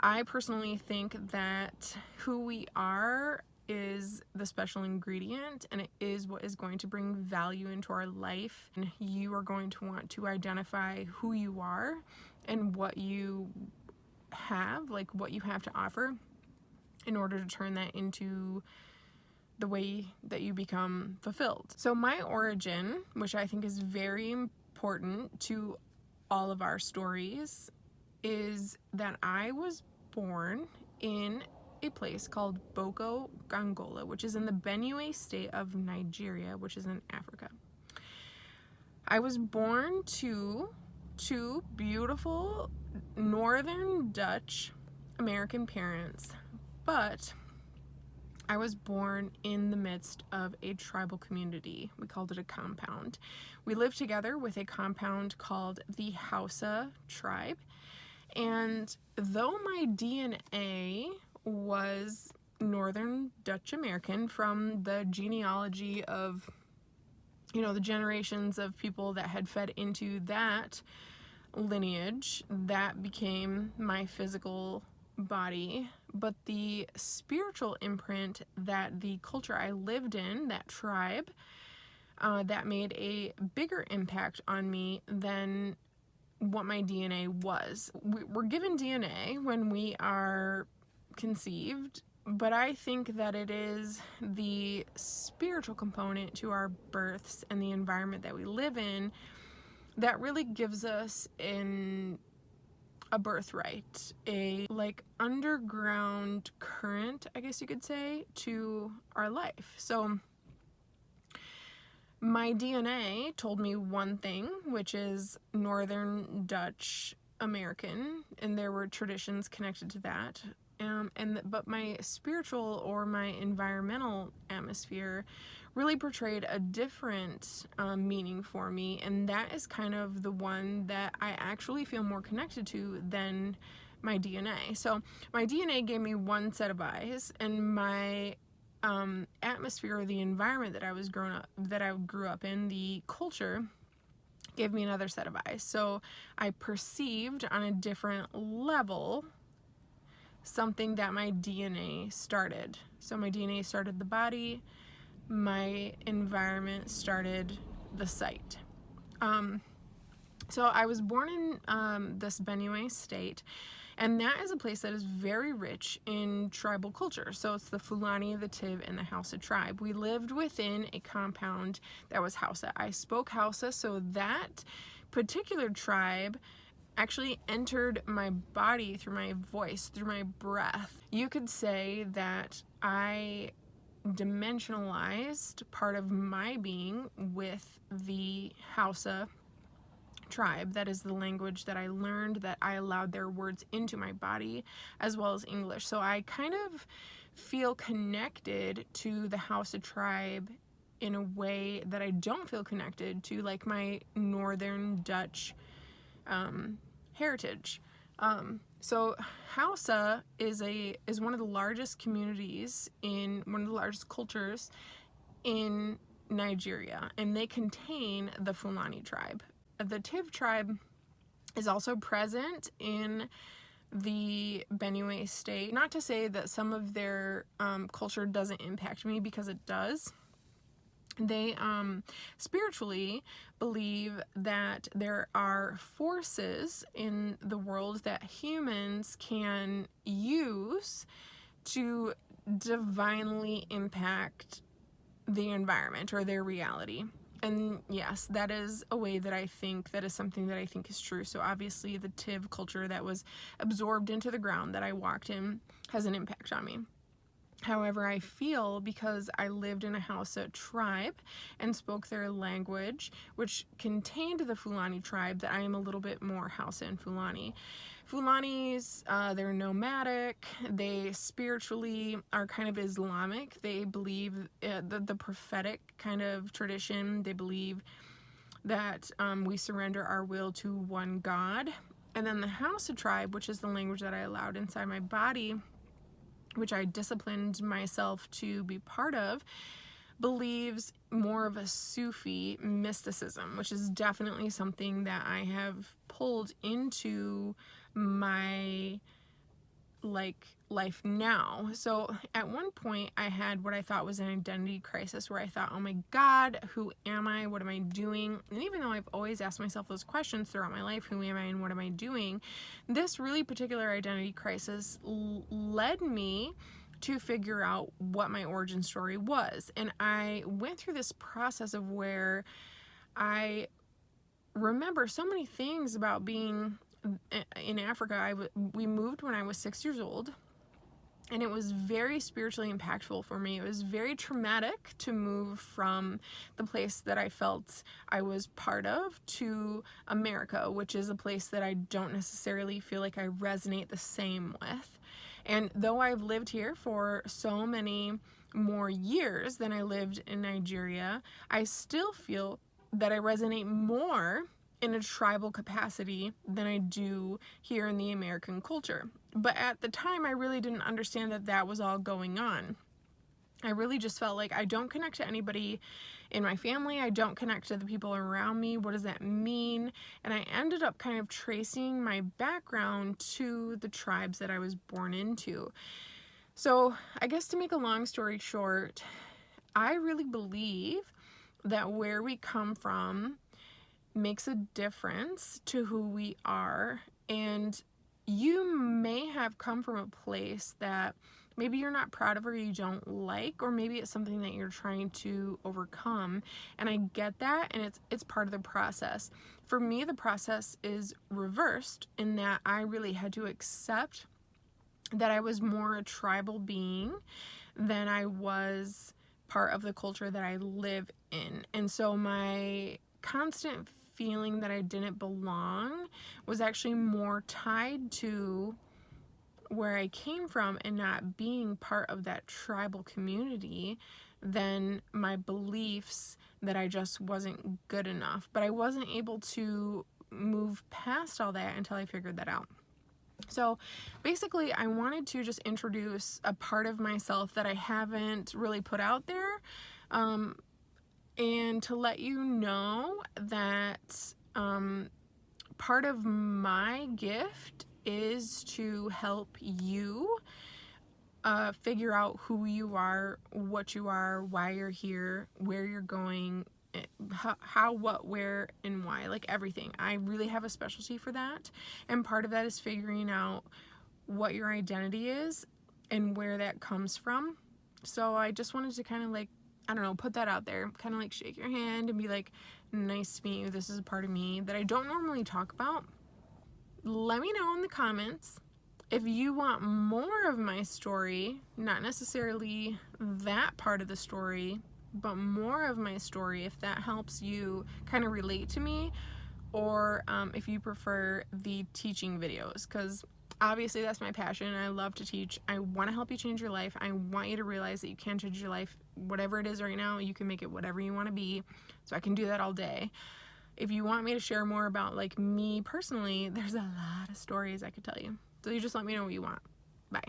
I personally think that who we are is the special ingredient, and it is what is going to bring value into our life. And you are going to want to identify who you are and what you have, like what you have to offer, in order to turn that into the way that you become fulfilled. So my origin, which I think is very important to all of our stories, is that I was born in a place called Boko Gongola, which is in the Benue state of Nigeria, which is in Africa. I was born to two beautiful northern Dutch American parents, but I was born in the midst of a tribal community. We called it a compound. We lived together with a compound called the Hausa tribe. And though my DNA was Northern Dutch American from the genealogy of, the generations of people that had fed into that lineage, that became my physical body, but the spiritual imprint that the culture I lived in, that tribe, that made a bigger impact on me than what my DNA was. We're given DNA when we are conceived, but I think that it is the spiritual component to our births and the environment that we live in that really gives us a birthright, a like underground current, I guess you could say, to our life. So my DNA told me one thing, which is Northern Dutch American, and there were traditions connected to that. But my spiritual or my environmental atmosphere really portrayed a different meaning for me, and that is kind of the one that I actually feel more connected to than my DNA. So my DNA gave me one set of eyes, and my atmosphere or the environment that I grew up in, the culture, gave me another set of eyes. So I perceived on a different level something that my DNA started. So my DNA started the body, my environment started the sight. So I was born in this Benue state, and that is a place that is very rich in tribal culture. So it's the Fulani, the Tiv, and the Hausa tribe. We lived within a compound that was Hausa. I spoke Hausa, so that particular tribe actually entered my body through my voice, through my breath. You could say that I dimensionalized part of my being with the Hausa tribe. That is the language that I learned, that I allowed their words into my body, as well as English. So I kind of feel connected to the Hausa tribe in a way that I don't feel connected to like my Northern Dutch heritage. So Hausa is one of the largest communities, in one of the largest cultures in Nigeria, and they contain the Fulani tribe. The Tiv tribe is also present in the Benue state. Not to say that some of their culture doesn't impact me, because it does. They spiritually believe that there are forces in the world that humans can use to divinely impact the environment or their reality. And yes, that is a way that I think, that is something that I think is true. So obviously the Tiv culture that was absorbed into the ground that I walked in has an impact on me. However, I feel, because I lived in a Hausa tribe and spoke their language, which contained the Fulani tribe, that I am a little bit more Hausa and Fulani. Fulanis, they're nomadic. They spiritually are kind of Islamic. They believe the prophetic kind of tradition. They believe that we surrender our will to one God. And then the Hausa tribe, which is the language that I allowed inside my body, which I disciplined myself to be part of, believes more of a Sufi mysticism, which is definitely something that I have pulled into my like life now. So at one point I had what I thought was an identity crisis, where I thought, oh my God, who am I? What am I doing? And even though I've always asked myself those questions throughout my life, who am I and what am I doing? This really particular identity crisis led me to figure out what my origin story was. And I went through this process of where I remember so many things about being in Africa. We moved when I was 6 years old, and it was very spiritually impactful for me. It was very traumatic to move from the place that I felt I was part of to America, which is a place that I don't necessarily feel like I resonate the same with. And though I've lived here for so many more years than I lived in Nigeria, I still feel that I resonate more in a tribal capacity than I do here in the American culture. But at the time, I really didn't understand that that was all going on. I really just felt like I don't connect to anybody in my family. I don't connect to the people around me. What does that mean? And I ended up kind of tracing my background to the tribes that I was born into. So I guess to make a long story short, I really believe that where we come from makes a difference to who we are. And you may have come from a place that maybe you're not proud of or you don't like, or maybe it's something that you're trying to overcome. And I get that, and it's part of the process. For me, the process is reversed in that I really had to accept that I was more a tribal being than I was part of the culture that I live in. And so my constant feeling that I didn't belong was actually more tied to where I came from and not being part of that tribal community than my beliefs that I just wasn't good enough. But I wasn't able to move past all that until I figured that out. So basically, I wanted to just introduce a part of myself that I haven't really put out there, and to let you know that part of my gift is to help you figure out who you are, what you are, why you're here, where you're going, how, what, where, and why, like everything. I really have a specialty for that, and part of that is figuring out what your identity is and where that comes from. So I just wanted to kind of like, I don't know, put that out there, kind of like shake your hand and be like, nice to meet you, this is a part of me that I don't normally talk about. Let me know in the comments if you want more of my story, not necessarily that part of the story, but more of my story, if that helps you kind of relate to me, or if you prefer the teaching videos, because obviously that's my passion. I love to teach. I want to help you change your life. I want you to realize that you can change your life. Whatever it is right now, you can make it whatever you want to be. So I can do that all day. If you want me to share more about like me personally, there's a lot of stories I could tell you. So you just let me know what you want. Bye.